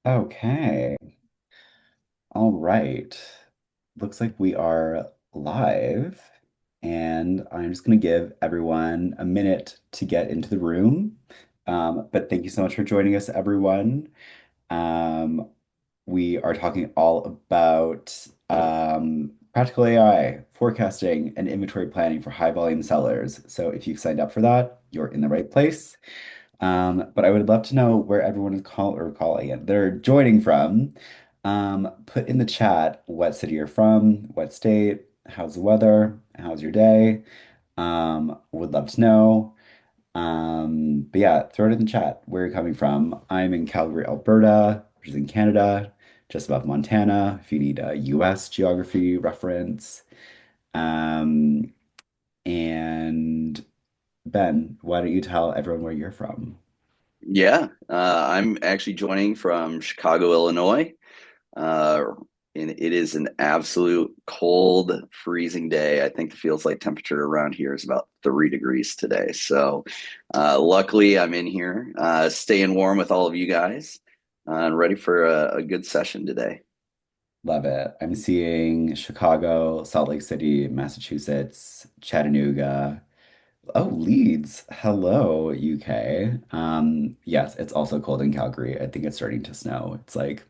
Okay. All right. Looks like we are live, and I'm just going to give everyone a minute to get into the room. But thank you so much for joining us, everyone. Um, we are talking all about practical AI, forecasting, and inventory planning for high volume sellers. So if you've signed up for that, you're in the right place. But I would love to know where everyone is calling it. They're joining from. Put in the chat what city you're from, what state, how's the weather, how's your day. Would love to know. But yeah, throw it in the chat where you're coming from. I'm in Calgary, Alberta, which is in Canada, just above Montana, if you need a US geography reference. Um, and Ben, why don't you tell everyone where you're from? Yeah, I'm actually joining from Chicago, Illinois. Uh, and it is an absolute cold, freezing day. I think the feels like temperature around here is about 3 degrees today. So, luckily, I'm in here, staying warm with all of you guys, and ready for a good session today. Love it. I'm seeing Chicago, Salt Lake City, Massachusetts, Chattanooga. Oh, Leeds. Hello, UK. Yes, it's also cold in Calgary. I think it's starting to snow. It's like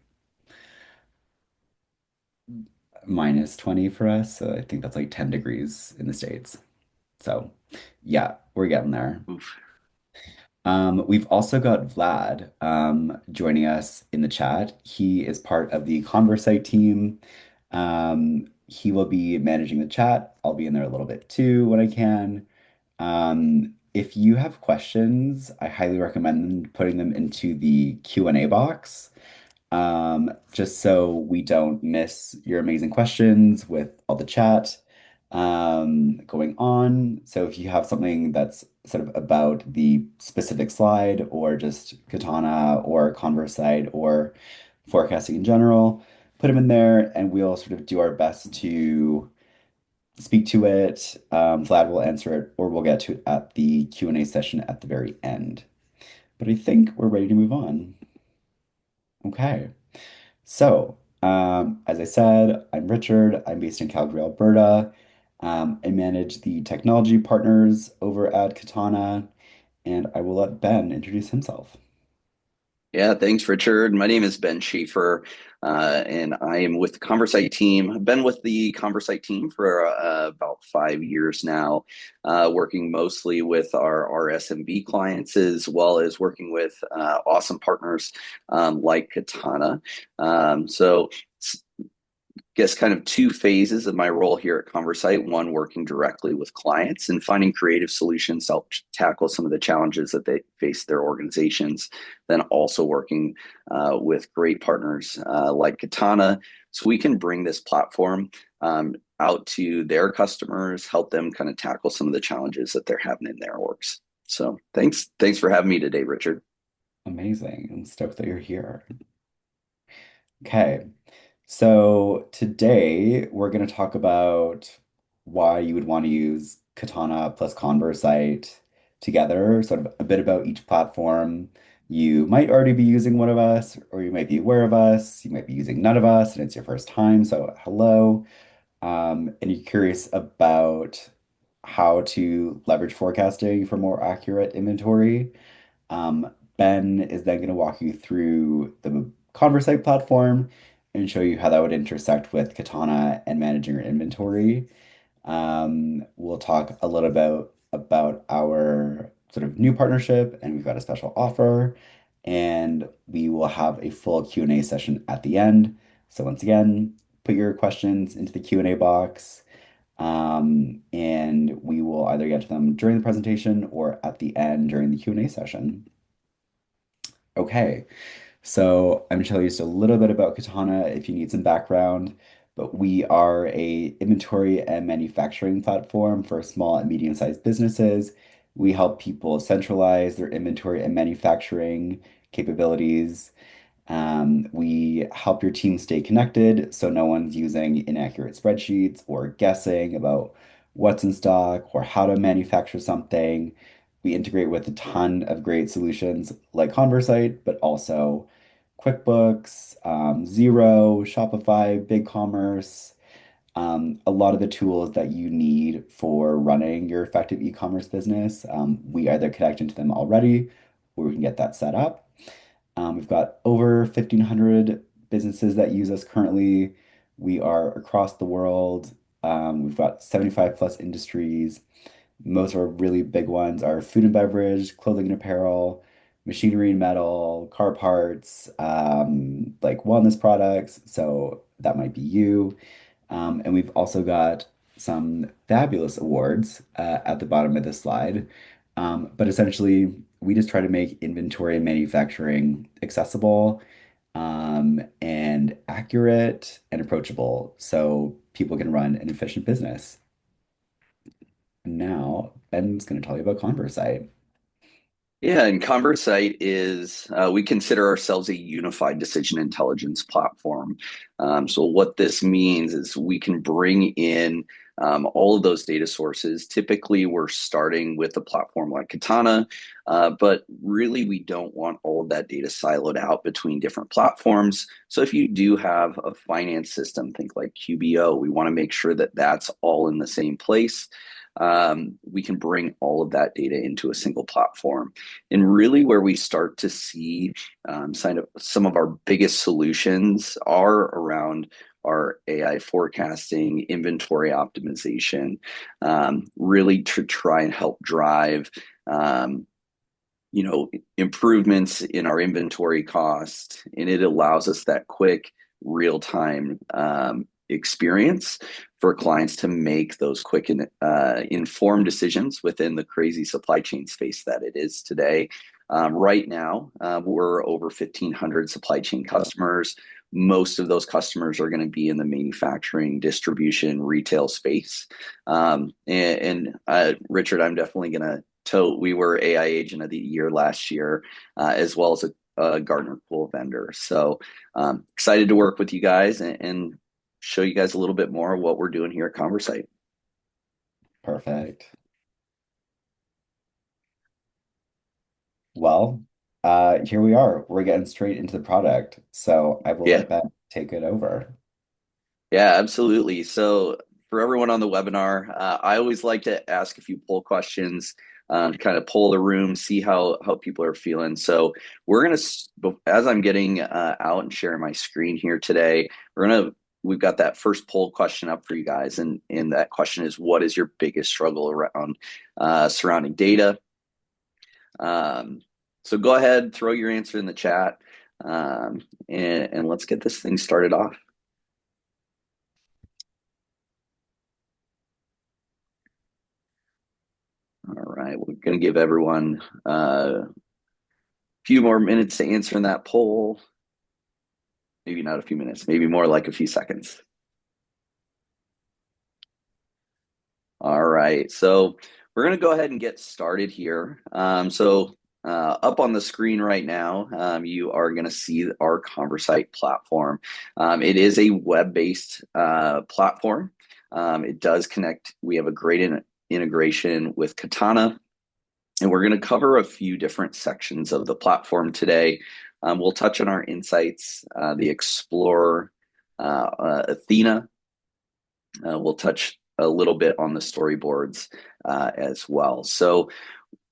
-20 for us. So I think that's like 10 degrees in the States. So yeah, we're getting there. Oof. We've also got Vlad joining us in the chat. He is part of the ConverSight team. He will be managing the chat. I'll be in there a little bit too when I can. If you have questions, I highly recommend putting them into the Q&A box, just so we don't miss your amazing questions with all the chat going on. So if you have something that's sort of about the specific slide or just Katana or ConverSight or forecasting in general, put them in there and we'll sort of do our best to speak to it. Vlad will answer it or we'll get to it at the Q&A session at the very end. But I think we're ready to move on. Okay. So, as I said, I'm Richard. I'm based in Calgary, Alberta. I manage the technology partners over at Katana, and I will let Ben introduce himself. Yeah, thanks, Richard. My name is Ben Schaefer, and I am with the ConverSight team. I've been with the ConverSight team for about 5 years now, working mostly with our SMB clients as well as working with awesome partners like Katana. So guess kind of two phases of my role here at ConverSight. One, working directly with clients and finding creative solutions to help tackle some of the challenges that they face their organizations. Then also working with great partners like Katana, so we can bring this platform out to their customers, help them kind of tackle some of the challenges that they're having in their orgs. So thanks for having me today, Richard. Amazing. I'm stoked that you're here. Okay. So today we're going to talk about why you would want to use Katana plus ConverSight together, sort of a bit about each platform. You might already be using one of us, or you might be aware of us. You might be using none of us, and it's your first time. So hello. And you're curious about how to leverage forecasting for more accurate inventory. Ben is then going to walk you through the ConverSight platform and show you how that would intersect with Katana and managing your inventory. We'll talk a little about our sort of new partnership, and we've got a special offer, and we will have a full Q&A session at the end. So once again, put your questions into the Q&A box, and we will either get to them during the presentation or at the end during the Q&A session. Okay. So I'm going to tell you just a little bit about Katana if you need some background, but we are a inventory and manufacturing platform for small and medium-sized businesses. We help people centralize their inventory and manufacturing capabilities. We help your team stay connected so no one's using inaccurate spreadsheets or guessing about what's in stock or how to manufacture something. We integrate with a ton of great solutions like ConverSight, but also QuickBooks, Xero, Shopify, BigCommerce, a lot of the tools that you need for running your effective e-commerce business. We either connect into them already or we can get that set up. We've got over 1,500 businesses that use us currently. We are across the world. We've got 75 plus industries. Most of our really big ones are food and beverage, clothing and apparel, machinery and metal, car parts, like wellness products. So that might be you. And we've also got some fabulous awards at the bottom of this slide. But essentially, we just try to make inventory and manufacturing accessible, and accurate and approachable so people can run an efficient business. Now, Ben's going to tell you about ConverSight. Yeah, and ConverSight is, we consider ourselves a unified decision intelligence platform. So, what this means is we can bring in all of those data sources. Typically, we're starting with a platform like Katana, but really, we don't want all of that data siloed out between different platforms. So, if you do have a finance system, think like QBO, we want to make sure that that's all in the same place. We can bring all of that data into a single platform. And really, where we start to see some of our biggest solutions are around our AI forecasting, inventory optimization, really to try and help drive, improvements in our inventory cost. And it allows us that quick, real time experience for clients to make those quick and informed decisions within the crazy supply chain space that it is today. Right now, we're over 1,500 supply chain customers. Most of those customers are going to be in the manufacturing, distribution, retail space. Richard, I'm definitely going to tote. We were AI Agent of the Year last year, as well as a Gartner Pool vendor. So excited to work with you guys and show you guys a little bit more of what we're doing here at ConverSight. Perfect. Well, here we are. We're getting straight into the product. So I will Yeah, let Ben take it over. yeah, absolutely. So for everyone on the webinar, I always like to ask a few poll questions, to kind of poll the room, see how people are feeling. So we're gonna, as I'm getting out and sharing my screen here today, we've got that first poll question up for you guys, and that question is, what is your biggest struggle around surrounding data? So go ahead, throw your answer in the chat, and let's get this thing started off. All right, we're going to give everyone a few more minutes to answer in that poll. Maybe not a few minutes, maybe more like a few seconds. All right, so we're going to go ahead and get started here. Up on the screen right now, you are going to see our ConverSight platform. It is a web-based platform. It does connect. We have a great integration with Katana, and we're going to cover a few different sections of the platform today. We'll touch on our insights, the Explorer, Athena. We'll touch a little bit on the storyboards as well. So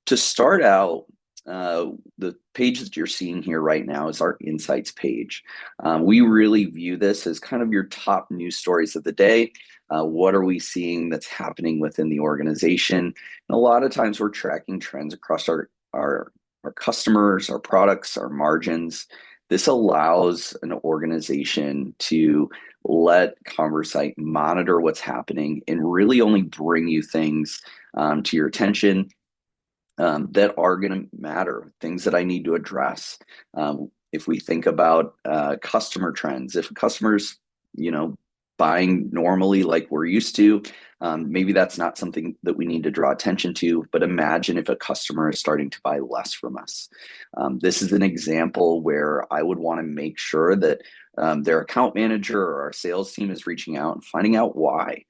to start out, the page that you're seeing here right now is our insights page. We really view this as kind of your top news stories of the day. What are we seeing that's happening within the organization? And a lot of times we're tracking trends across our customers, our products, our margins. This allows an organization to let ConverSight monitor what's happening and really only bring you things to your attention that are going to matter, things that I need to address. If we think about customer trends, if a customer's, buying normally like we're used to, maybe that's not something that we need to draw attention to. But imagine if a customer is starting to buy less from us. This is an example where I would want to make sure that their account manager or our sales team is reaching out and finding out why.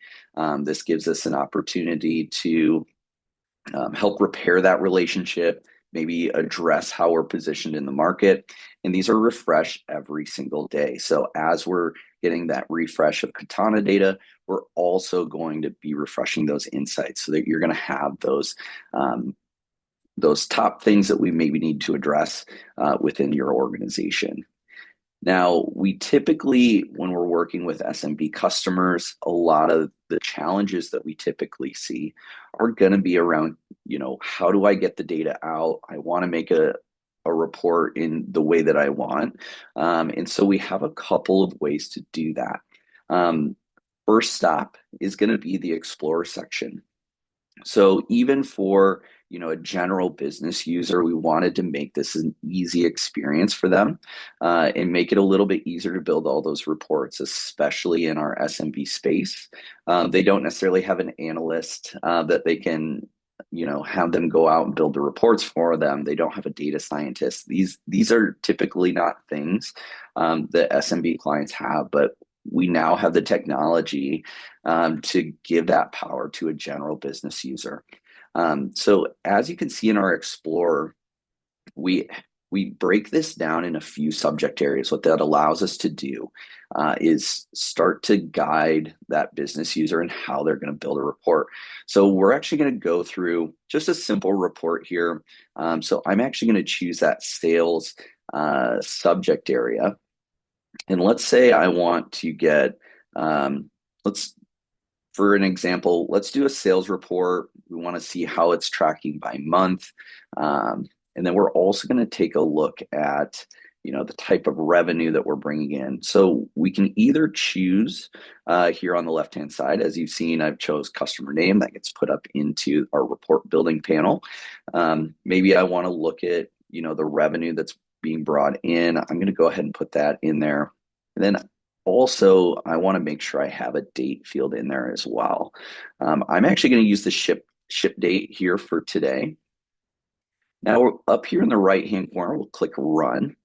This gives us an opportunity to help repair that relationship, maybe address how we're positioned in the market. And these are refreshed every single day. So as we're getting that refresh of Katana data, we're also going to be refreshing those insights so that you're going to have those top things that we maybe need to address within your organization. Now, we typically, when we're working with SMB customers, a lot of the challenges that we typically see are going to be around, how do I get the data out? I want to make a report in the way that I want. And so we have a couple of ways to do that. Um, First stop is going to be the Explore section. So even for a general business user, we wanted to make this an easy experience for them and make it a little bit easier to build all those reports, especially in our SMB space. They don't necessarily have an analyst that they can have them go out and build the reports for them. They don't have a data scientist. These are typically not things that SMB clients have, but we now have the technology to give that power to a general business user. So as you can see in our Explorer, we we break this down in a few subject areas. What that allows us to do is start to guide that business user and how they're going to build a report. So we're actually going to go through just a simple report here. So I'm actually going to choose that sales subject area. And let's say I want to get, let's for an example, let's do a sales report. We want to see how it's tracking by month. And then we're also going to take a look at, the type of revenue that we're bringing in. So we can either choose here on the left-hand side, as you've seen, I've chose customer name that gets put up into our report building panel. Maybe I want to look at, the revenue that's being brought in. I'm going to go ahead and put that in there. And then also, I want to make sure I have a date field in there as well. I'm actually going to use the ship date here for today. Now, we're up here in the right-hand corner, we'll click Run.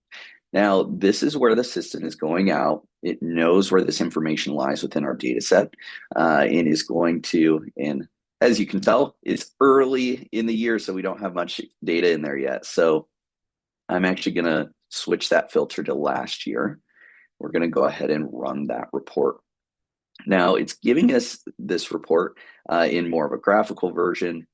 Now, this is where the system is going out. It knows where this information lies within our data set and is going to, and as you can tell, it's early in the year, so we don't have much data in there yet. So I'm actually going to switch that filter to last year. We're going to go ahead and run that report. Now it's giving us this report in more of a graphical version.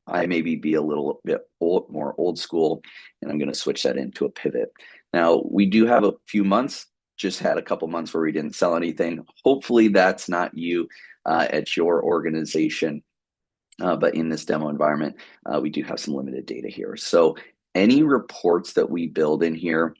I maybe be a little bit more old school, and I'm going to switch that into a pivot. Now we do have a few months, just had a couple months where we didn't sell anything. Hopefully that's not you at your organization. But in this demo environment, we do have some limited data here. So any reports that we build in here,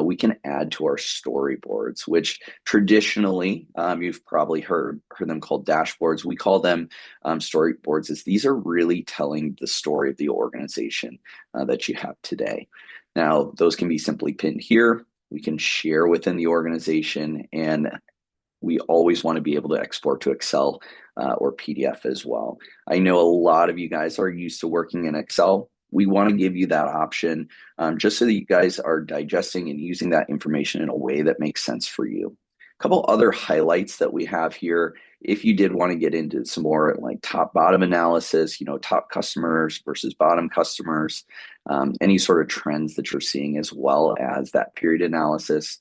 we can add to our storyboards, which traditionally you've probably heard them called dashboards. We call them storyboards, as these are really telling the story of the organization that you have today. Now, those can be simply pinned here. We can share within the organization, and we always want to be able to export to Excel or PDF as well. I know a lot of you guys are used to working in Excel. We want to give you that option just so that you guys are digesting and using that information in a way that makes sense for you. A couple other highlights that we have here, if you did want to get into some more like top bottom analysis, top customers versus bottom customers, any sort of trends that you're seeing, as well as that period analysis.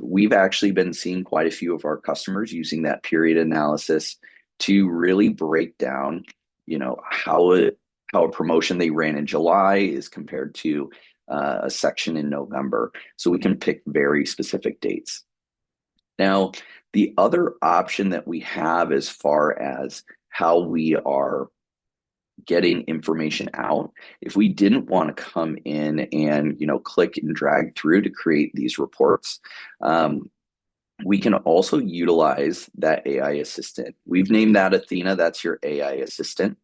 We've actually been seeing quite a few of our customers using that period analysis to really break down, how a promotion they ran in July is compared to a section in November. So we can pick very specific dates. Now, the other option that we have as far as how we are getting information out, if we didn't want to come in and click and drag through to create these reports, we can also utilize that AI assistant. We've named that Athena. That's your AI assistant.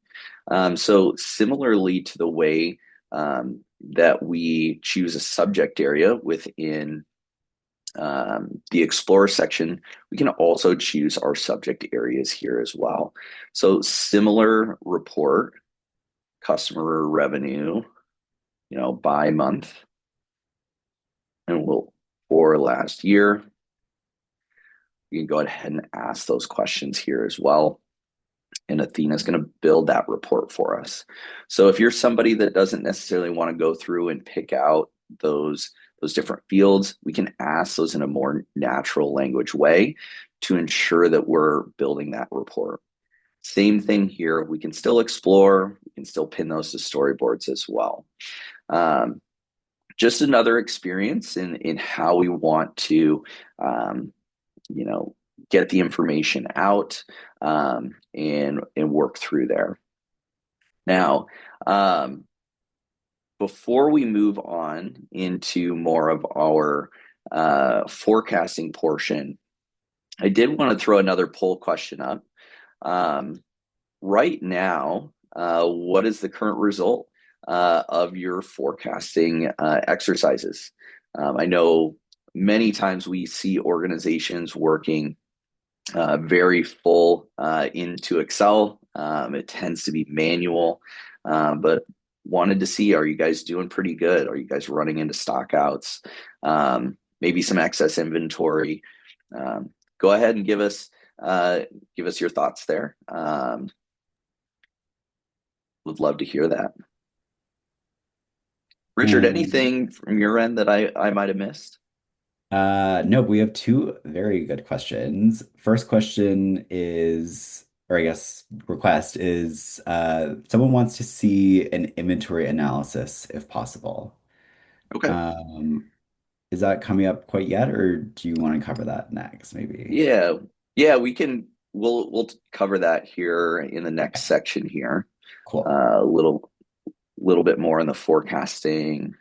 So similarly to the way that we choose a subject area within the Explorer section, we can also choose our subject areas here as well. So similar report, customer revenue, by month, and we'll for last year. You can go ahead and ask those questions here as well. and Athena is going to build that report for us. So if you're somebody that doesn't necessarily want to go through and pick out those different fields, we can ask those in a more natural language way to ensure that we're building that report. Same thing here. We can still explore. We can still pin those to storyboards as well. Um, just another experience in how we want to, um, you know, get the information out and work through there. Now, before we move on into more of our forecasting portion, I did want to throw another poll question up. Um, right now, what is the current result of your forecasting exercises? I know many times we see organizations working very full into Excel. It tends to be manual, but wanted to see, are you guys doing pretty good? Are you guys running into stockouts? Maybe some excess inventory. Go ahead and give us your thoughts there. Would love to hear that. Richard, Um, anything from your end that I might have missed? no, we have two very good questions. First question is, or I guess request is, someone wants to see an inventory analysis if possible. Okay. Um, is that coming up quite yet, or do you want to cover that next, maybe? Yeah. Yeah, we can we'll cover that here in the next section here. Cool. A little bit more on the forecasting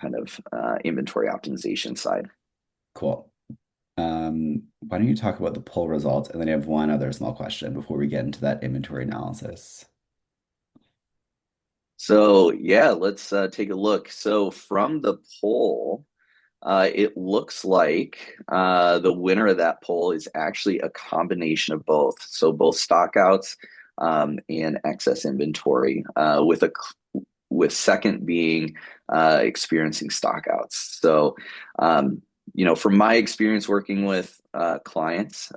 kind of inventory optimization side. Cool. Why don't you talk about the poll results, and then I have one other small question before we get into that inventory analysis. So yeah, let's take a look. So from the poll, it looks like the winner of that poll is actually a combination of both. So both stockouts and excess inventory, with second being experiencing stockouts. So, from my experience working with clients,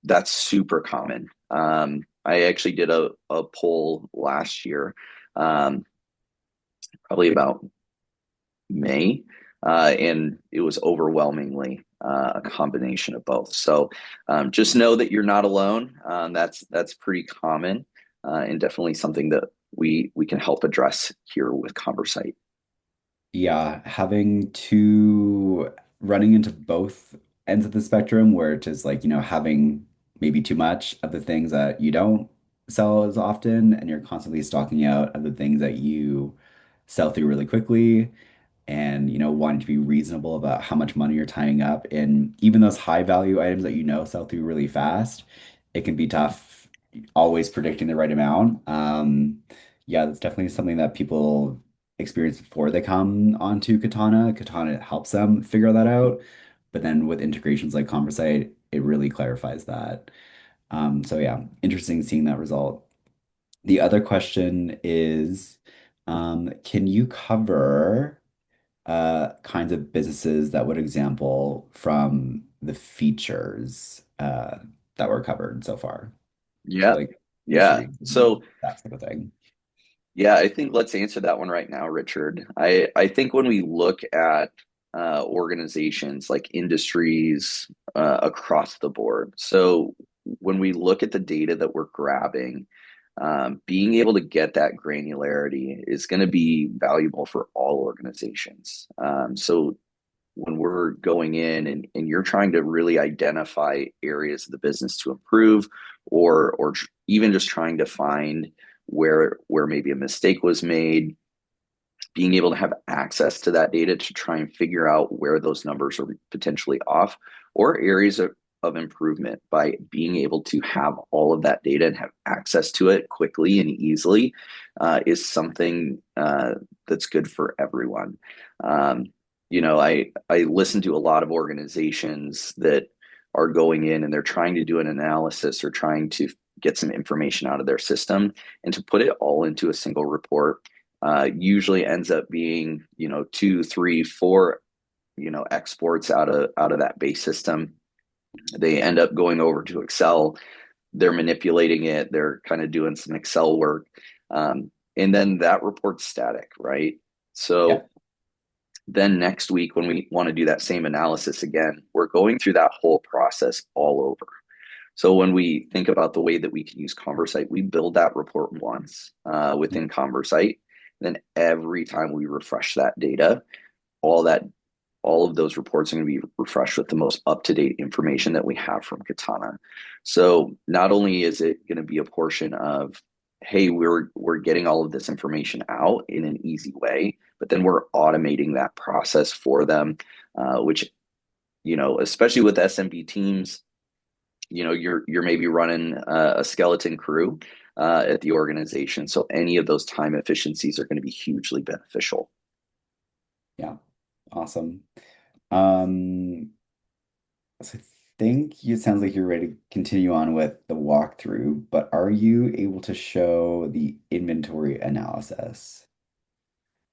that's super common. I actually did a poll last year, um, probably about May, and it was overwhelmingly a combination of both. So just know that you're not alone. That's pretty common, and definitely something that we can help address here with ConverSight. Yeah, having to running into both ends of the spectrum where it is like, having maybe too much of the things that you don't sell as often, and you're constantly stocking out of the things that you sell through really quickly, and wanting to be reasonable about how much money you're tying up in even those high value items that sell through really fast. It can be tough always predicting the right amount. Yeah, that's definitely something that people experience before they come onto Katana. Katana helps them figure that out, but then with integrations like ConverSight, it really clarifies that. So yeah, interesting seeing that result. The other question is, can you cover kinds of businesses that would example from the features that were covered so far? So Yeah, like yeah. industries and So that type of thing. yeah, I think let's answer that one right now, Richard. I think when we look at organizations like industries across the board, so when we look at the data that we're grabbing, being able to get that granularity is going to be valuable for all organizations. So when we're going in and you're trying to really identify areas of the business to improve, or even just trying to find where maybe a mistake was made, being able to have access to that data to try and figure out where those numbers are potentially off, or areas of improvement, by being able to have all of that data and have access to it quickly and easily, is something that's good for everyone. I listen to a lot of organizations that are going in and they're trying to do an analysis or trying to get some information out of their system, and to put it all into a single report usually ends up being, two, three, four, exports out of that base system. They end up going over to Excel. they're manipulating it, they're kind of doing some Excel work. And then that report's static, right? Yeah. So then next week, when we want to do that same analysis again, we're going through that whole process all over. So when we think about the way that we can use ConverSight, we build that report once within ConverSight. Then every time we refresh that data, all that all of those reports are going to be refreshed with the most up-to-date information that we have from Katana. So not only is it going to be a portion of, hey, we're getting all of this information out in an easy way, but then we're automating that process for them, which, especially with SMB teams, you're maybe running a skeleton crew at the organization. So any of those time efficiencies are going to be hugely beneficial. Yeah. Awesome. Um, so I think it sounds like you're ready to continue on with the walkthrough, but are you able to show the inventory analysis?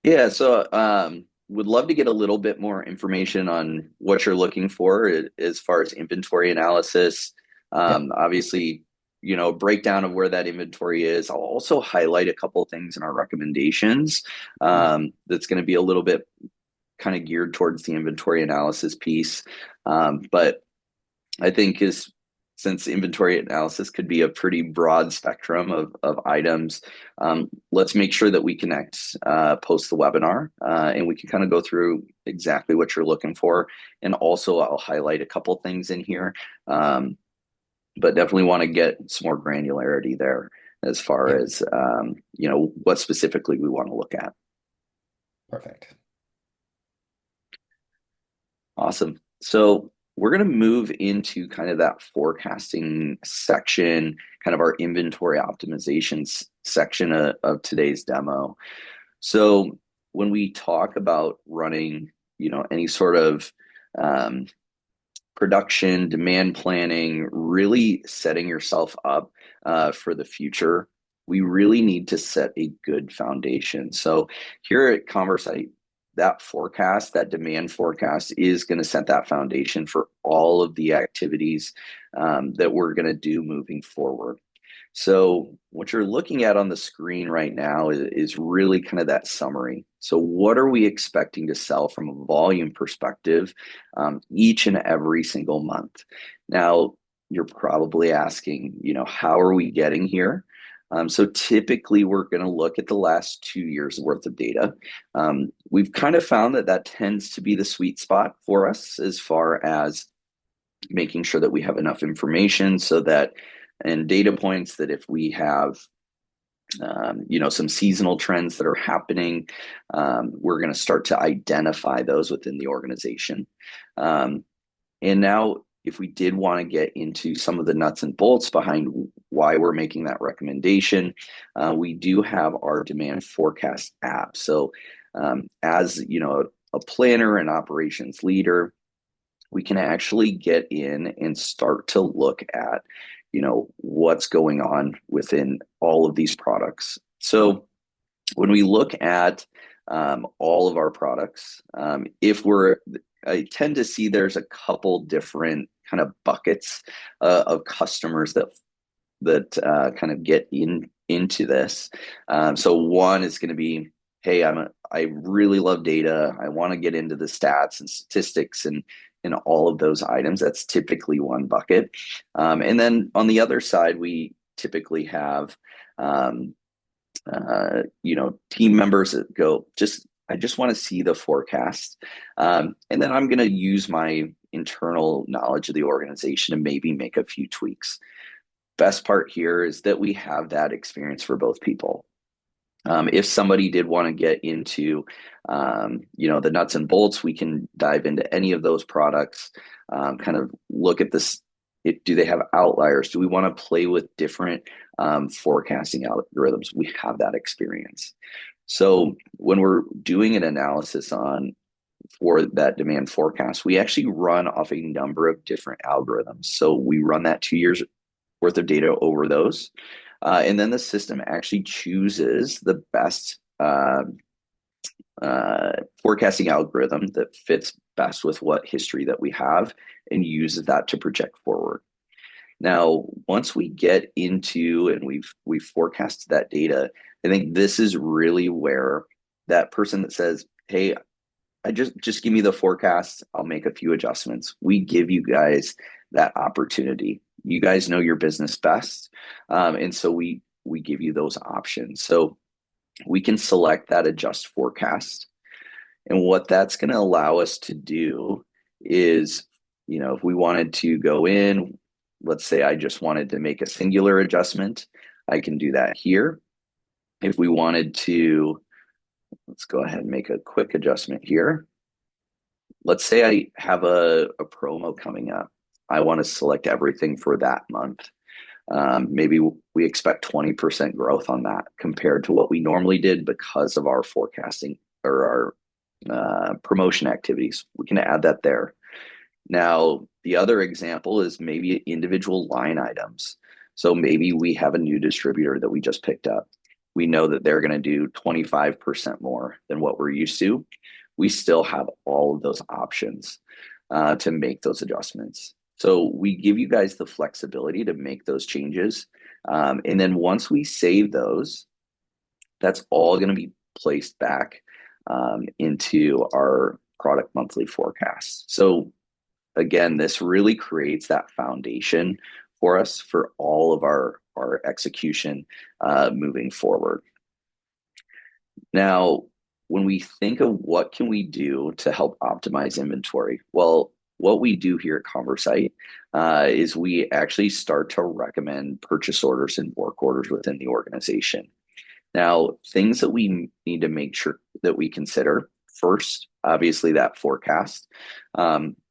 Yeah, so would love to get a little bit more information on what you're looking for as far as inventory analysis. Yeah. Obviously, breakdown of where that inventory is. I'll also highlight a couple of things in our recommendations that's going to be a little bit kind of geared towards the inventory analysis piece. But I think is since inventory analysis could be a pretty broad spectrum of items, let's make sure that we connect post the webinar and we can kind of go through exactly what you're looking for. And also, I'll highlight a couple things in here, but definitely want to get some more granularity there as far Yeah. as what specifically we want to look at. Perfect. Awesome. So we're going to move into kind of that forecasting section, kind of our inventory optimizations section of today's demo. So when we talk about running, any sort of um, production, demand planning, really setting yourself up for the future, we really need to set a good foundation. So here at ConverSight, that forecast, that demand forecast is going to set that foundation for all of the activities that we're going to do moving forward. So what you're looking at on the screen right now is really kind of that summary. So what are we expecting to sell from a volume perspective each and every single month? Now, you're probably asking, how are we getting here? So typically we're going to look at the last 2 years worth of data. We've kind of found that tends to be the sweet spot for us as far as making sure that we have enough information so that and data points that if we have some seasonal trends that are happening, we're going to start to identify those within the organization. And now if we did want to get into some of the nuts and bolts behind why we're making that recommendation, we do have our demand forecast app. So as a planner and operations leader, we can actually get in and start to look at what's going on within all of these products. So when we look at all of our products, if we're I tend to see there's a couple different kind of buckets of customers that kind of get into this. So one is going to be, hey, I really love data. I want to get into the stats and statistics and all of those items. That's typically one bucket. And then on the other side, we typically have team members that go, I just want to see the forecast. And then I'm going to use my internal knowledge of the organization and maybe make a few tweaks. Best part here is that we have that experience for both people. If somebody did want to get into, the nuts and bolts, we can dive into any of those products, kind of look at this. Do they have outliers? Do we want to play with different forecasting algorithms? We have that experience. So when we're doing an analysis for that demand forecast, we actually run off a number of different algorithms. So we run that 2 years worth of data over those. And then the system actually chooses the best forecasting algorithm that fits best with what history that we have and uses that to project forward. Now, once we get into and we've forecasted that data, I think this is really where that person that says, "Hey, I just give me the forecast. I'll make a few adjustments." We give you guys that opportunity. You guys know your business best, and so we give you those options. So we can select that adjust forecast, and what that's going to allow us to do is, if we wanted to go in, let's say I just wanted to make a singular adjustment, I can do that here. If we wanted to, let's go ahead and make a quick adjustment here. Let's say I have a promo coming up. I want to select everything for that month. Maybe we expect 20% growth on that compared to what we normally did because of our forecasting or our promotion activities. We can add that there. Now, the other example is maybe individual line items. So maybe we have a new distributor that we just picked up. We know that they're going to do 25% more than what we're used to. We still have all of those options to make those adjustments. So we give you guys the flexibility to make those changes. And then once we save those, that's all going to be placed back into our product monthly forecast. So again, this really creates that foundation for us for all of our execution moving forward. Now, when we think of what can we do to help optimize inventory, well, what we do here at ConverSight is we actually start to recommend purchase orders and work orders within the organization. Now, things that we need to make sure that we consider first, obviously that forecast,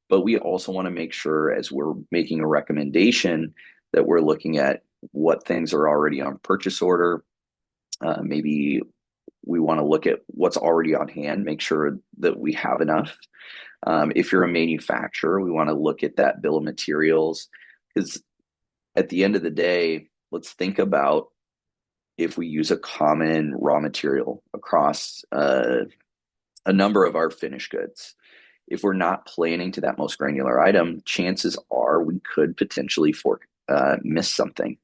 but we also want to make sure as we're making a recommendation that we're looking at what things are already on purchase order. Maybe we want to look at what's already on hand, make sure that we have enough. If you're a manufacturer, we want to look at that bill of materials because at the end of the day, let's think about if we use a common raw material across a number of our finished goods. If we're not planning to that most granular item, chances are we could potentially miss something.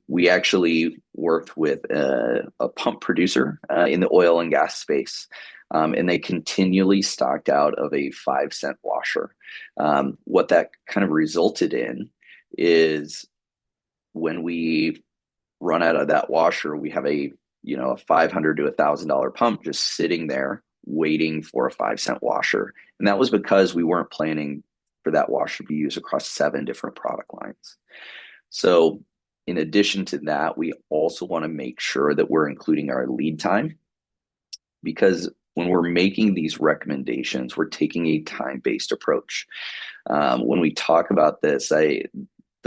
We actually worked with a pump producer in the oil and gas space, and they continually stocked out of a 5-cent washer. What that kind of resulted in is when we run out of that washer, we have a $500 to $1,000 pump just sitting there waiting for a 5-cent washer. And that was because we weren't planning for that washer to be used across 7 different product lines. So in addition to that, we also want to make sure that we're including our lead time because when we're making these recommendations, we're taking a time-based approach. When we talk about this, the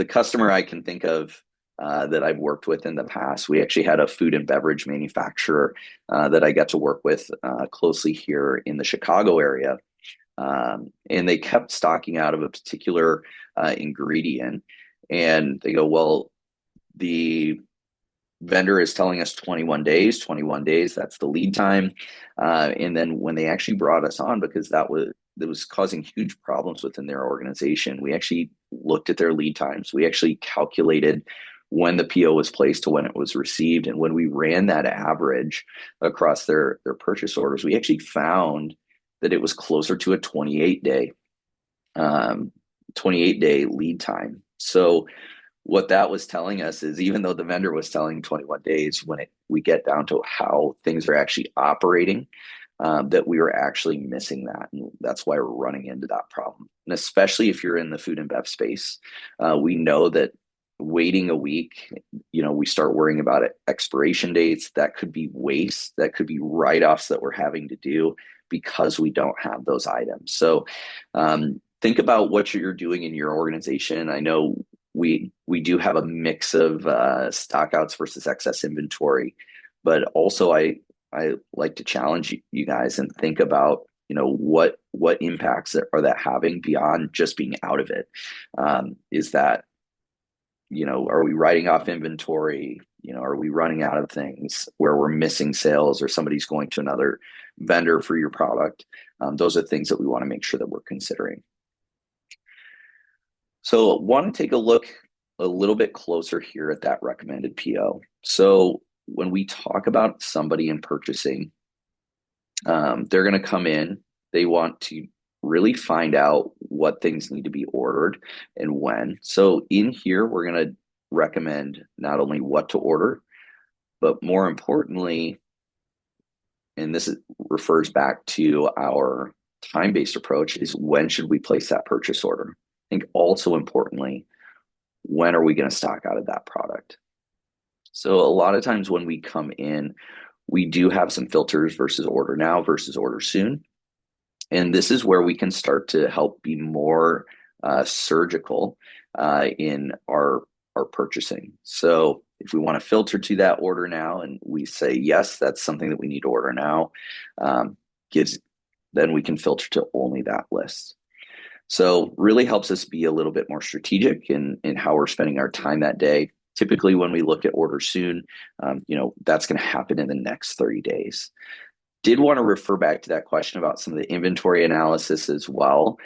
customer I can think of that I've worked with in the past. We actually had a food and beverage manufacturer that I got to work with closely here in the Chicago area. And they kept stocking out of a particular ingredient. And they go, well, the vendor is telling us 21 days, that's the lead time. And then when they actually brought us on, because that was causing huge problems within their organization, we actually looked at their lead times. We actually calculated when the PO was placed to when it was received. And when we ran that average across their purchase orders, we actually found that it was closer to a 28-day lead time. So what that was telling us is even though the vendor was telling 21 days, when we get down to how things are actually operating, that we were actually missing that. And that's why we're running into that problem. And especially if you're in the food and bev space, we know that waiting a week, we start worrying about it. Expiration dates, that could be waste, that could be write-offs that we're having to do because we don't have those items. So think about what you're doing in your organization. I know we do have a mix of stockouts versus excess inventory, but also I like to challenge you guys and think about what impacts are that having beyond just being out of it. Is that are we writing off inventory? Are we running out of things where we're missing sales or somebody's going to another vendor for your product? Those are things that we want to make sure that we're considering. So want to take a look a little bit closer here at that recommended PO. So when we talk about somebody in purchasing, they're going to come in, they want to really find out what things need to be ordered and when. So in here, we're going to recommend not only what to order, but more importantly, and refers back to our time-based approach, is when should we place that purchase order? I think also importantly, when are we going to stock out of that product? So a lot of times when we come in, we do have some filters versus order now versus order soon. And this is where we can start to help be more surgical in our purchasing. So if we want to filter to that order now, and we say yes, that's something that we need to order now, um, gives then we can filter to only that list. So really helps us be a little bit more strategic in how we're spending our time that day. Typically, when we look at order soon, that's going to happen in the next 30 days. Did want to refer back to that question about some of the inventory analysis as well.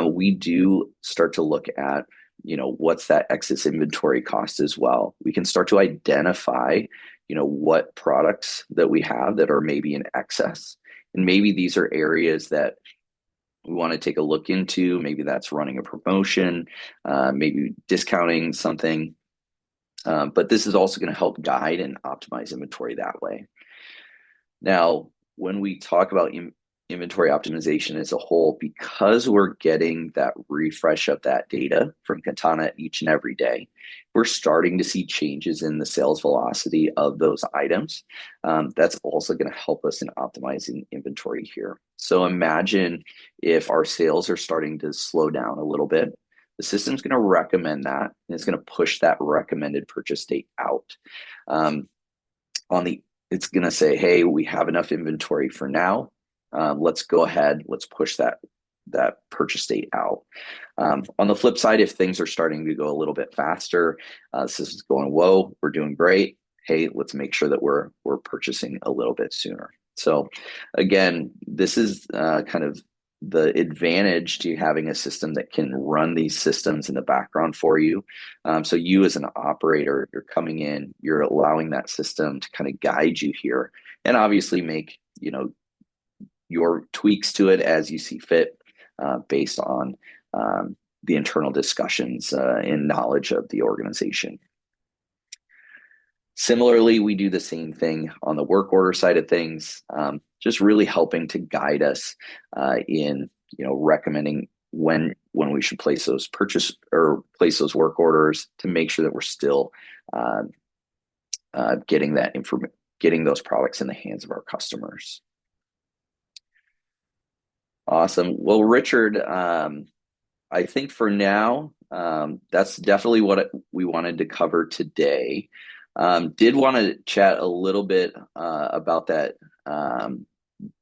We do start to look at, what's that excess inventory cost as well. We can start to identify, what products that we have that are maybe in excess. And maybe these are areas that we want to take a look into. Maybe that's running a promotion, maybe discounting something. But this is also going to help guide and optimize inventory that way. Now, when we talk about inventory optimization as a whole, because we're getting that refresh of that data from Katana each and every day, we're starting to see changes in the sales velocity of those items. That's also going to help us in optimizing inventory here. So imagine if our sales are starting to slow down a little bit, the system's going to recommend that, and it's going to push that recommended purchase date out. On the It's going to say, hey, we have enough inventory for now. Let's go ahead. Let's push that purchase date out. On the flip side, if things are starting to go a little bit faster, this is going, whoa, we're doing great. Hey, let's make sure that we're purchasing a little bit sooner. So again, this is kind of the advantage to having a system that can run these systems in the background for you. So you as an operator, you're coming in, you're allowing that system to kind of guide you here, and obviously make your tweaks to it as you see fit, based on the internal discussions and knowledge of the organization. Similarly, we do the same thing on the work order side of things, just really helping to guide us in recommending when we should place those purchase or place those work orders to make sure that we're still getting that information, getting those products in the hands of our customers. Awesome. Well, Richard, I think for now, that's definitely what we wanted to cover today. Did want to chat a little bit about that,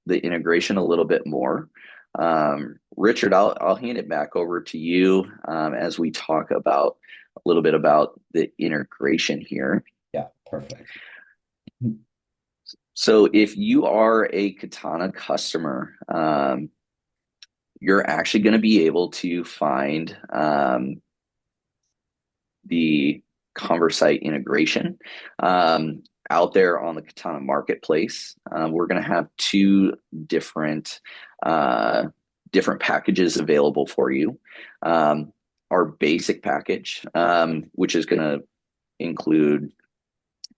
the integration a little bit more. Richard, I'll hand it back over to you as we talk about a little bit about the integration here. Yeah, perfect. So if you are a Katana customer, you're actually going to be able to find the ConverSight integration out there on the Katana marketplace. We're going to have two different packages available for you. Our basic package, which is going to include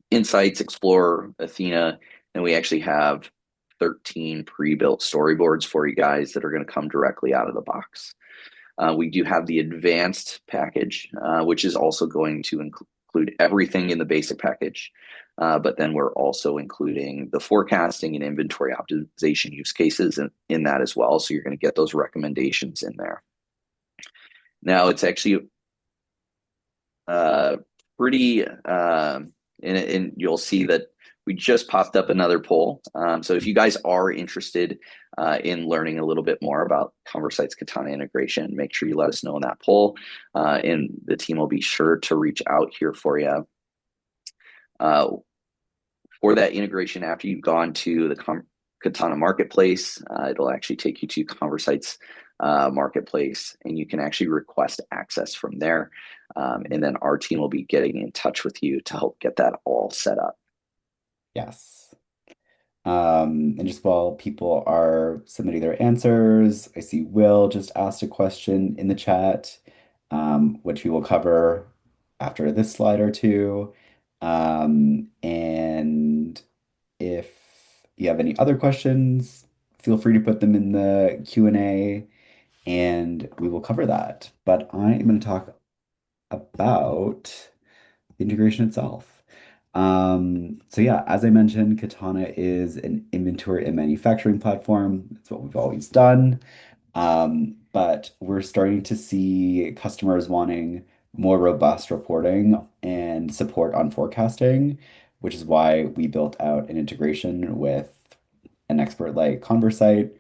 Insights, Explorer, Athena, and we actually have 13 pre-built storyboards for you guys that are going to come directly out of the box. We do have the advanced package, which is also going to include everything in the basic package. But then we're also including the forecasting and inventory optimization use cases in that as well. So you're going to get those recommendations in there. Now it's actually pretty, and you'll see that we just popped up another poll. So if you guys are interested in learning a little bit more about ConverSight's Katana integration, make sure you let us know in that poll, and the team will be sure to reach out here for you. For that integration, after you've gone to the Katana marketplace, it'll actually take you to ConverSight's marketplace, and you can actually request access from there. And then our team will be getting in touch with you to help get that all set up. Yes. And just while people are submitting their answers, I see Will just asked a question in the chat, which we will cover after this slide or two. And if you have any other questions, feel free to put them in the Q&A and we will cover that. But I am going to talk about the integration itself. So yeah, as I mentioned, Katana is an inventory and manufacturing platform. That's what we've always done. But we're starting to see customers wanting more robust reporting and support on forecasting, which is why we built out an integration with an expert like ConverSight.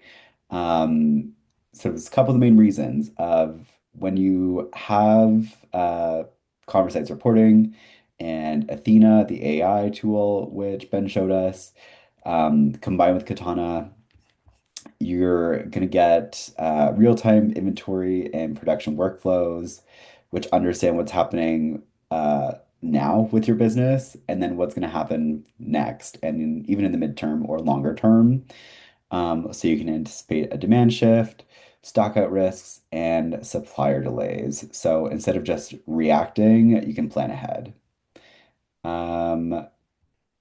Um, so there's a couple of the main reasons of when you have ConverSight's reporting and Athena, the AI tool, which Ben showed us, combined with Katana, you're going to get real-time inventory and production workflows, which understand what's happening now with your business and then what's going to happen next, and even in the midterm or longer term. So you can anticipate a demand shift, stockout risks, and supplier delays. So instead of just reacting, you can plan ahead. Um,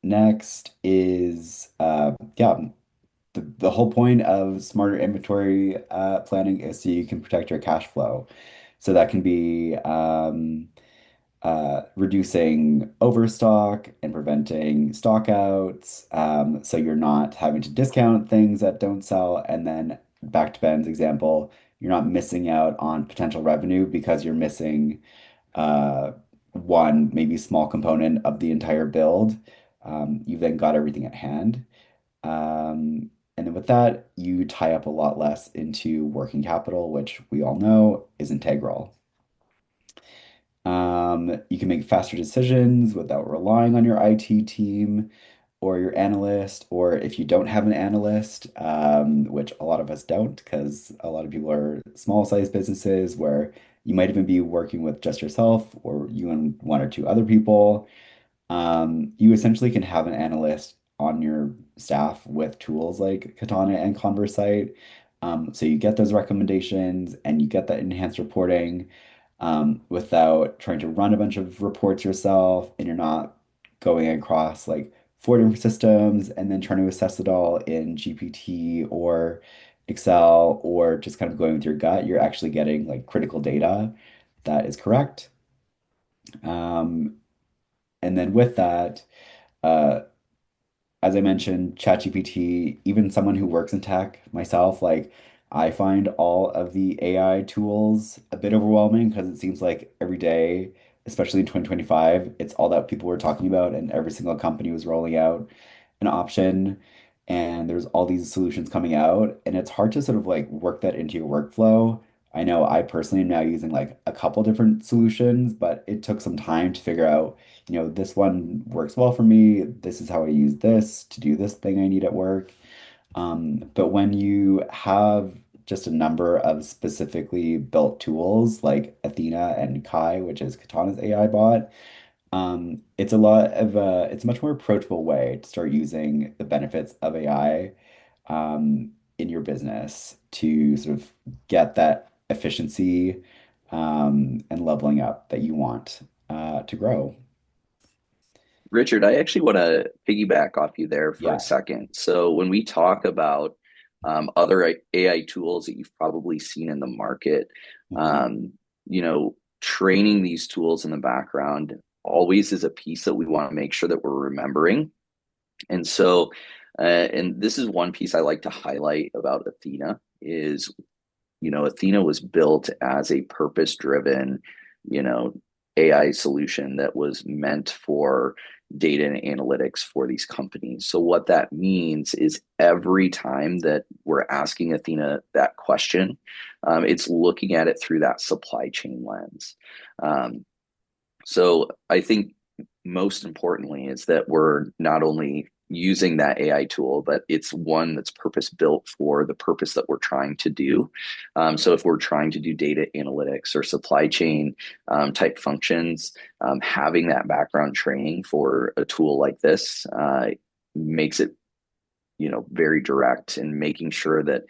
Next is yeah, the whole point of smarter inventory planning is so you can protect your cash flow. So that can be reducing overstock and preventing stockouts. So you're not having to discount things that don't sell. And then back to Ben's example, you're not missing out on potential revenue because you're missing uh, one maybe small component of the entire build. You've then got everything at hand. And then with that, you tie up a lot less into working capital, which we all know is integral. You can make faster decisions without relying on your IT team or your analyst, or if you don't have an analyst, which a lot of us don't, because a lot of people are small-sized businesses where you might even be working with just yourself or you and one or two other people. You essentially can have an analyst on your staff with tools like Katana and ConverSight. So you get those recommendations and you get that enhanced reporting without trying to run a bunch of reports yourself, and you're not going across like four different systems and then trying to assess it all in GPT or Excel or just kind of going with your gut. You're actually getting like critical data that is correct. Um, and then with that, uh, as I mentioned, ChatGPT, even someone who works in tech, myself, like I find all of the AI tools a bit overwhelming because it seems like every day, especially in 2025, it's all that people were talking about, and every single company was rolling out an option, and there's all these solutions coming out, and it's hard to sort of like work that into your workflow. I know I personally am now using like a couple different solutions, but it took some time to figure out, this one works well for me. This is how I use this to do this thing I need at work. But when you have just a number of specifically built tools like Athena and Kai, which is Katana's AI bot, it's a much more approachable way to start using the benefits of AI in your business to sort of get that efficiency and leveling up that you want to grow. Richard, I actually want to piggyback off you there for a Yeah. second. So, when we talk about other AI tools that you've probably seen in the market, Mhm. um, training these tools in the background always is a piece that we want to make sure that we're remembering. And so, and this is one piece I like to highlight about Athena is Athena was built as a purpose driven, you know, AI solution that was meant for data and analytics for these companies. So, what that means is every time that we're asking Athena that question, it's looking at it through that supply chain lens. So, I think most importantly is that we're not only using that AI tool, but it's one that's purpose built for the purpose that we're trying to do. So if we're trying to do data analytics or supply chain type functions, having that background training for a tool like this makes it, very direct, and making sure that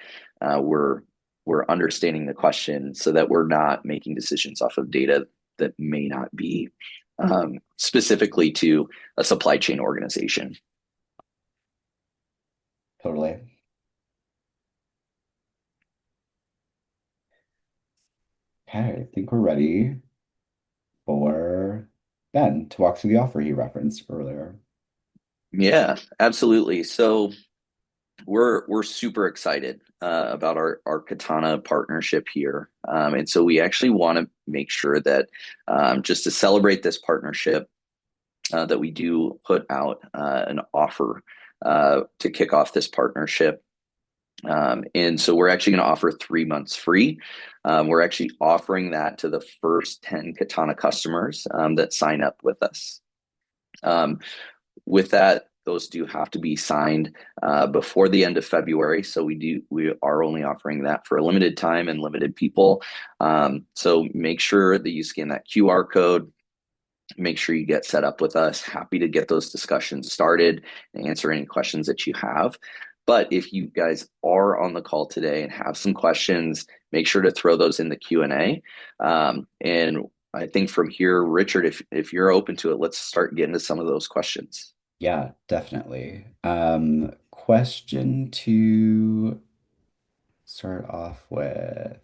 we're understanding the question so that we're not making decisions off of data that may not be specifically to a supply chain organization. Totally. Okay, I think we're ready for Ben to walk through the offer he referenced earlier. Yeah, absolutely. So we're super excited about our Katana partnership here, and so we actually want to make sure that just to celebrate this partnership, that we do put out an offer to kick off this partnership. And so we're actually going to offer 3 months free. We're actually offering that to the first 10 Katana customers that sign up with us. Um, with that, those do have to be signed before the end of February. So we are only offering that for a limited time and limited people. So make sure that you scan that QR code. Make sure you get set up with us. Happy to get those discussions started and answer any questions that you have. But if you guys are on the call today and have some questions, make sure to throw those in the Q&A. And I think from here, Richard, if you're open to it, let's start getting to some of those questions. Yeah, definitely. Question to start off with.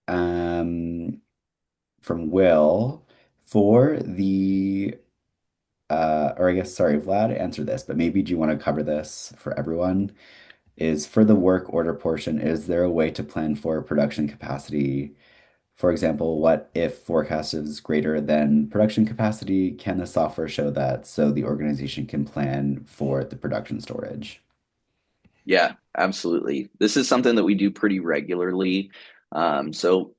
Um, from Will for the or I guess sorry, Vlad answered this, but maybe do you want to cover this for everyone? Is for the work order portion, is there a way to plan for production capacity? For example, what if forecast is greater than production capacity? Can the software show that so the organization can plan for the production storage? Yeah, absolutely. This is something that we do pretty regularly. So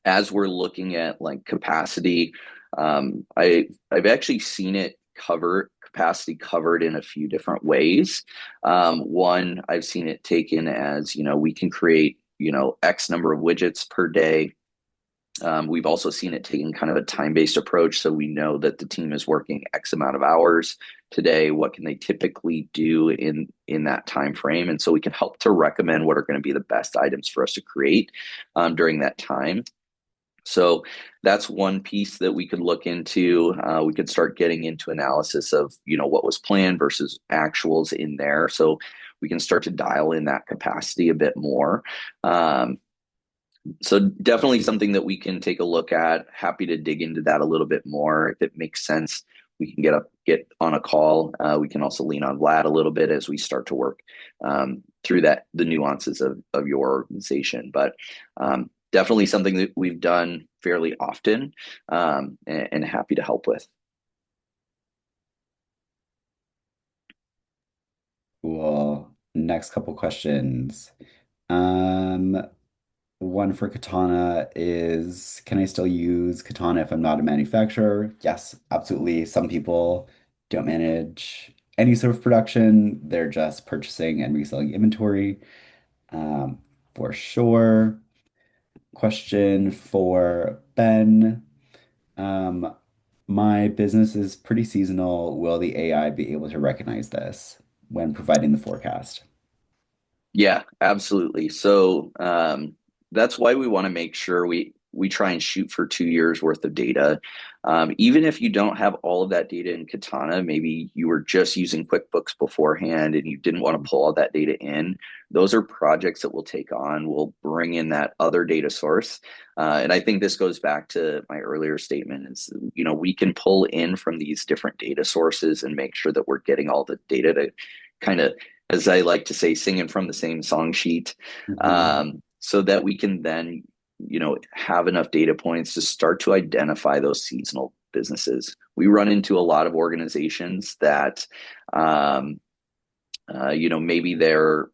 as we're looking at like capacity, I've actually seen it cover capacity covered in a few different ways. One, I've seen it taken as, we can create, X number of widgets per day. We've also seen it taking kind of a time-based approach, so we know that the team is working X amount of hours today. What can they typically do in that time frame? And so we can help to recommend what are going to be the best items for us to create during that time. So that's one piece that we could look into. We could start getting into analysis of, what was planned versus actuals in there. So we can start to dial in that capacity a bit more. So definitely something that we can take a look at. Happy to dig into that a little bit more. If it makes sense, we can get on a call. We can also lean on Vlad a little bit as we start to work through the nuances of your organization. But definitely something that we've done fairly often, and happy to help with. Cool. Next couple questions. Um, One for Katana is, can I still use Katana if I'm not a manufacturer? Yes, absolutely. Some people don't manage any sort of production. They're just purchasing and reselling inventory, um, for sure. Question for Ben. Um, my business is pretty seasonal. Will the AI be able to recognize this when providing the forecast? Yeah, absolutely. So that's why we want to make sure we try and shoot for 2 years worth of data. Even if you don't have all of that data in Katana, maybe you were just using QuickBooks beforehand and you didn't want to pull all that data in. Those are projects that we'll take on. We'll bring in that other data source. And I think this goes back to my earlier statement is, we can pull in from these different data sources and make sure that we're getting all the data to kind of, as I like to say, singing from the same song sheet, Mhm. so that we can then, have enough data points to start to identify those seasonal businesses. We run into a lot of organizations that, maybe their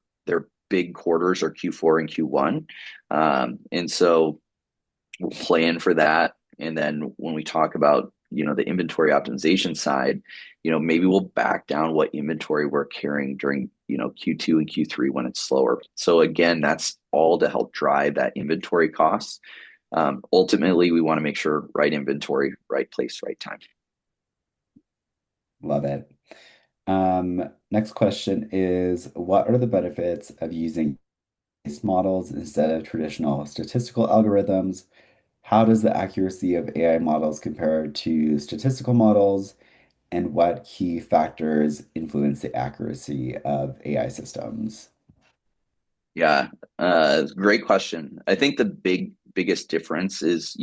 big quarters are Q4 and Q1, and so we'll plan for that. And then when we talk about, the inventory optimization side, maybe we'll back down what inventory we're carrying during, Q2 and Q3 when it's slower. So again, that's all to help drive that inventory cost. Ultimately, we want to make sure right inventory, right place, right time. Love it. Next question is, what are the benefits of using based models instead of traditional statistical algorithms? How does the accuracy of AI models compare to statistical models? And what key factors influence the accuracy of AI systems? Yeah, great question. I think the biggest difference is,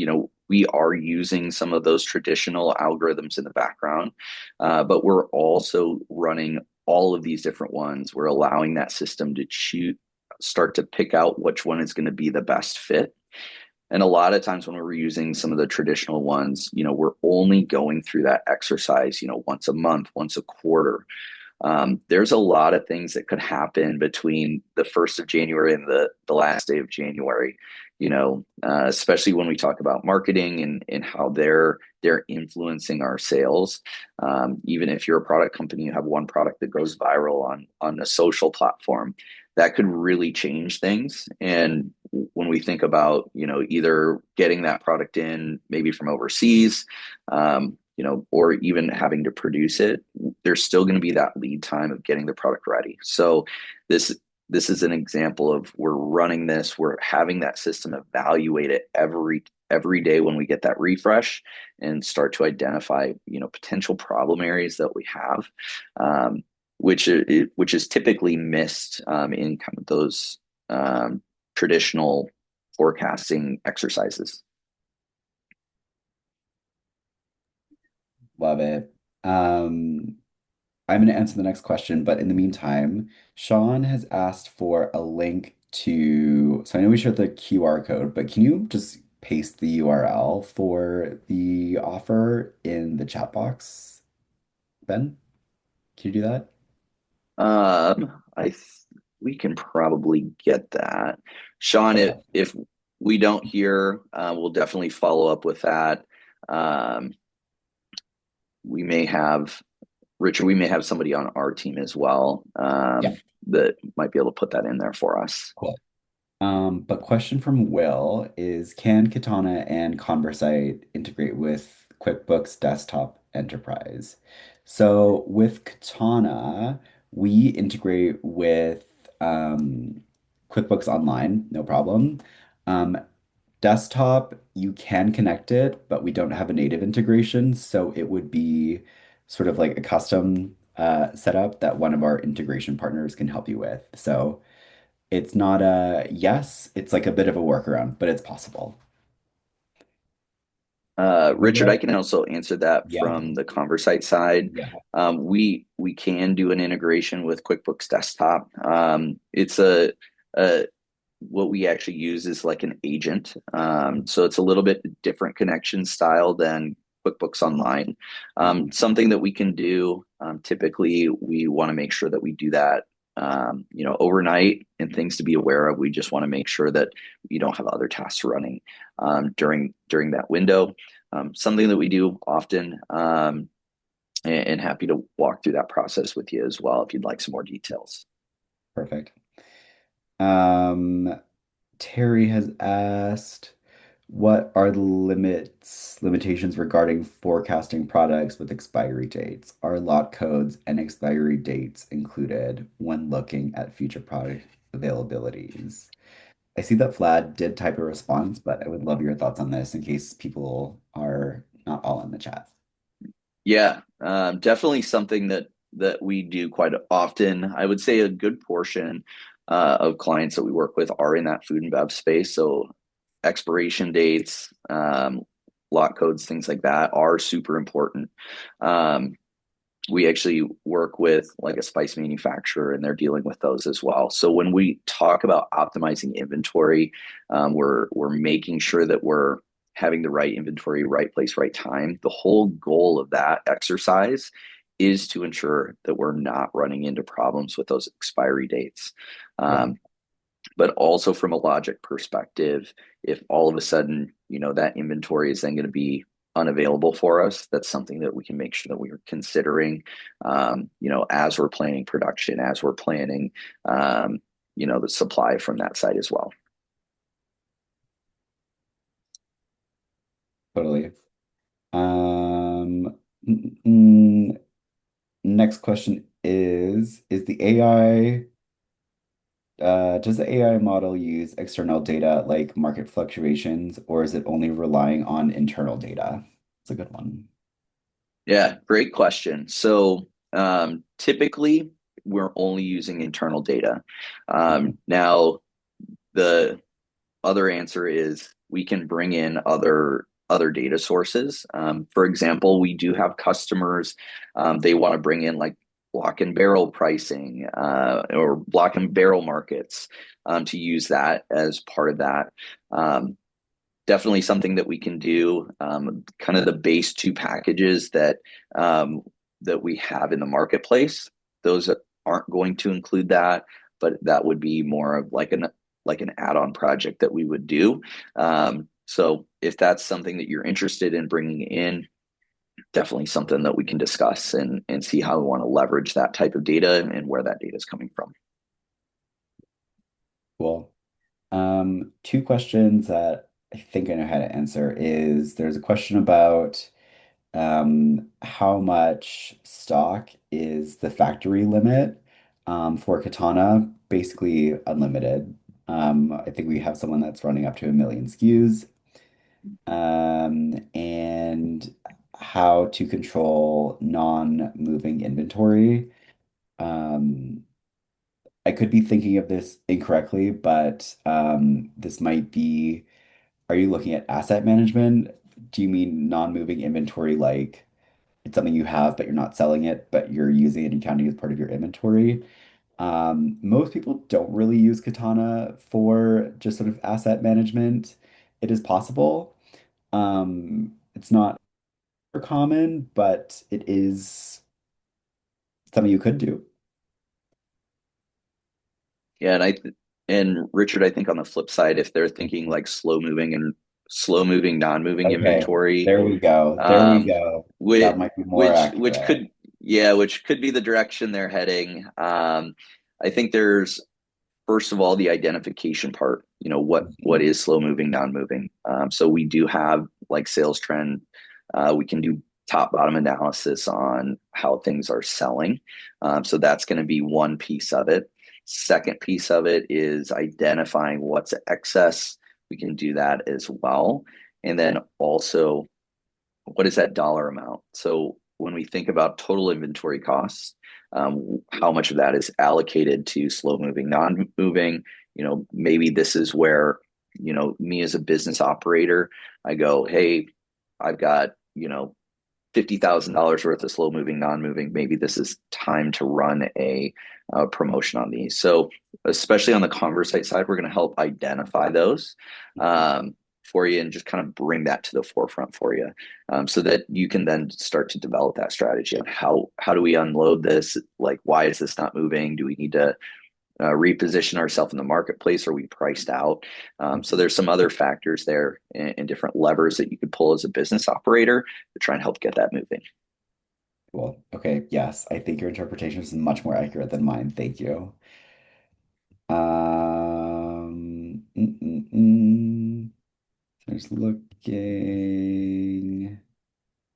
we are using some of those traditional algorithms in the background, but we're also running all of these different ones. We're allowing that system to start to pick out which one is going to be the best fit. And a lot of times when we're using some of the traditional ones, we're only going through that exercise, once a month, once a quarter. There's a lot of things that could happen between the 1st of January and the last day of January, especially when we talk about marketing and how they're influencing our sales. Even if you're a product company, you have one product that goes viral on a social platform, that could really change things. And when we think about, either getting that product in maybe from overseas, or even having to produce it, there's still going to be that lead time of getting the product ready. So this is an example of we're running this, we're having that system evaluate it every day when we get that refresh and start to identify, potential problem areas that we have, which is typically missed in kind of those traditional forecasting exercises. Love it. I'm going to answer the next question, but in the meantime, Sean has asked for a link to, so I know we shared the QR code, but can you just paste the URL for the offer in the chat box, Ben? Can you do that? I we can probably get that. Sean, if Okay. if we don't hear, we'll definitely follow up with that. Um, we may have Richard, we may have somebody on our team as well, Yeah, that might be able to put that in there for us. cool. But question from Will is, can Katana and ConverSight integrate with QuickBooks Desktop Enterprise? So with Katana, we integrate with QuickBooks Online, no problem. Um, Desktop, you can connect it, but we don't have a native integration, so it would be sort of like a custom setup that one of our integration partners can help you with. So it's not a yes, it's like a bit of a workaround, but it's possible. We Richard, I will, can also answer that yeah, from the ConverSight side. yeah. We can do an integration with QuickBooks Desktop. It's a what we actually use is like an agent. So it's a little bit different connection style than QuickBooks Online. Mhm. Something that we can do, typically we want to make sure that we do that, overnight, and things to be aware of. We just want to make sure that you don't have other tasks running during that window. Something that we do often, and happy to walk through that process with you as well if you'd like some more details. Perfect. Um, Terry has asked, what are the limitations regarding forecasting products with expiry dates? Are lot codes and expiry dates included when looking at future product availabilities? I see that Vlad did type a response, but I would love your thoughts on this in case people are not all in the chat. Yeah, definitely something that we do quite often. I would say a good portion of clients that we work with are in that food and bev space. So expiration dates, lot codes, things like that are super important. Um, we actually work with like a spice manufacturer, and they're dealing with those as well. So when we talk about optimizing inventory, we're making sure that we're having the right inventory, right place, right time. The whole goal of that exercise is to ensure that we're not running into problems with those expiry dates. Yeah. Um, but also from a logic perspective, if all of a sudden, that inventory is then going to be unavailable for us, that's something that we can make sure that we are considering, as we're planning production, as we're planning, the supply from that side as well. Totally. Um, mm, mm, Next question is the AI does the AI model use external data like market fluctuations, or is it only relying on internal data? It's a good one. Yeah, great question. So typically, we're only using internal data. Mhm. Now, the other answer is we can bring in other data sources. For example, we do have customers, they want to bring in like block and barrel pricing or block and barrel markets to use that as part of that. Um, Definitely something that we can do. Kind of the base two packages um, that we have in the marketplace. Those aren't going to include that, but that would be more of like an add-on project that we would do. So if that's something that you're interested in bringing in, definitely something that we can discuss and see how we want to leverage that type of data and where that data is coming from. Cool. Two questions that I think I know how to answer is there's a question about how much stock is the factory limit for Katana, basically unlimited. I think we have someone that's running up to 1 million SKUs. And how to control non-moving inventory. Um, I could be thinking of this incorrectly, but this might be, are you looking at asset management? Do you mean non-moving inventory like it's something you have, but you're not selling it, but you're using it and counting as part of your inventory? Most people don't really use Katana for just sort of asset management. It is possible. It's not super common, but it is something you could do. Yeah, and Richard, I think on the flip side, if they're thinking like slow moving, non-moving Okay, inventory, there we go. There we um, go. which That might be more which accurate. could yeah, which could be the direction they're heading. I think there's first of all the identification part. What Mhm. is slow moving, non-moving. So we do have like sales trend. We can do top bottom analysis on how things are selling. So that's going to be one piece of it. Second piece of it is identifying what's excess. We can do that as well. And then also, what is that dollar amount? So when we think about total inventory costs, how much of that is allocated to slow moving, non moving? Maybe this is where, me as a business operator, I go, hey, I've got, $50,000 worth of slow moving, non moving. Maybe this is time to run a promotion on these. So, especially on the ConverSight side, we're going to help identify those for you and just kind of bring that to the forefront for you, so that you can then start to develop that strategy on how do we unload this? Like, why is this not moving? Do we need to reposition ourselves in the marketplace? Are we priced out? So there's some other factors there and different levers that you could pull as a business operator to try and help get that moving. Cool. Okay, yes, I think your interpretation is much more accurate than mine. Thank you. Mm, mm, mm. So just looking.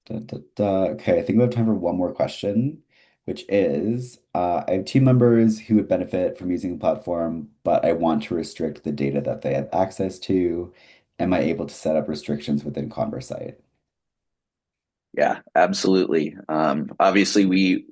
Da, da, da. Okay, I think we have time for one more question, which is I have team members who would benefit from using the platform, but I want to restrict the data that they have access to. Am I able to set up restrictions within ConverSight? Yeah, absolutely. Obviously, we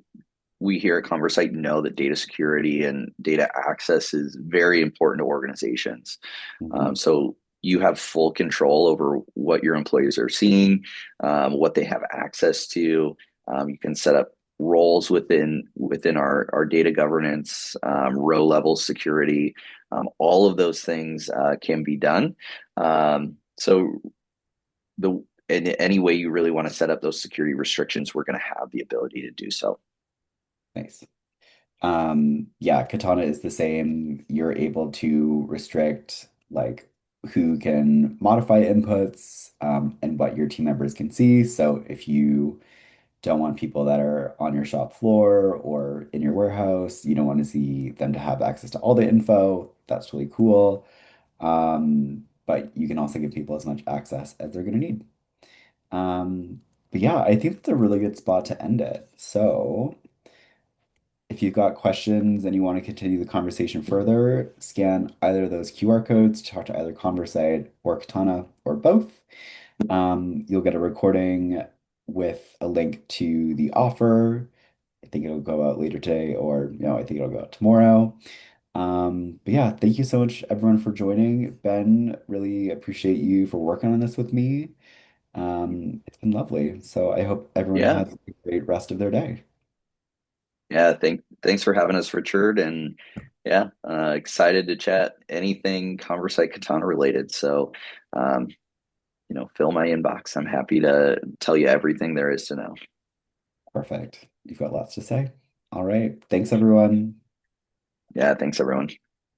here at ConverSight know that data security and data access is very important to organizations. Mhm. So you have full control over what your employees are seeing, what they have access to. You can set up roles within our data governance, row level security. All of those things can be done. So the in any way you really want to set up those security restrictions, we're going to have the ability to do so. Nice. Yeah, Katana is the same. You're able to restrict like who can modify inputs and what your team members can see. So if you don't want people that are on your shop floor or in your warehouse, you don't want to see them to have access to all the info. That's really cool. But you can also give people as much access as they're going to need. But yeah, I think that's a really good spot to end it. So if you've got questions and you want to continue the conversation further, scan either of those QR codes to talk to either ConverSight or Katana or both. You'll get a recording with a link to the offer. I think it'll go out later today, or I think it'll go out tomorrow. But yeah, thank you so much everyone for joining. Ben, really appreciate you for working on this with me. It's been lovely. So I hope everyone Yeah. has a great rest of their day. Yeah. Thanks for having us, Richard. And yeah, excited to chat anything ConverSight Katana related. So, um, fill my inbox. I'm happy to tell you everything there is to know. Perfect. You've got lots to say. All right. Thanks, everyone. Yeah. Thanks, everyone.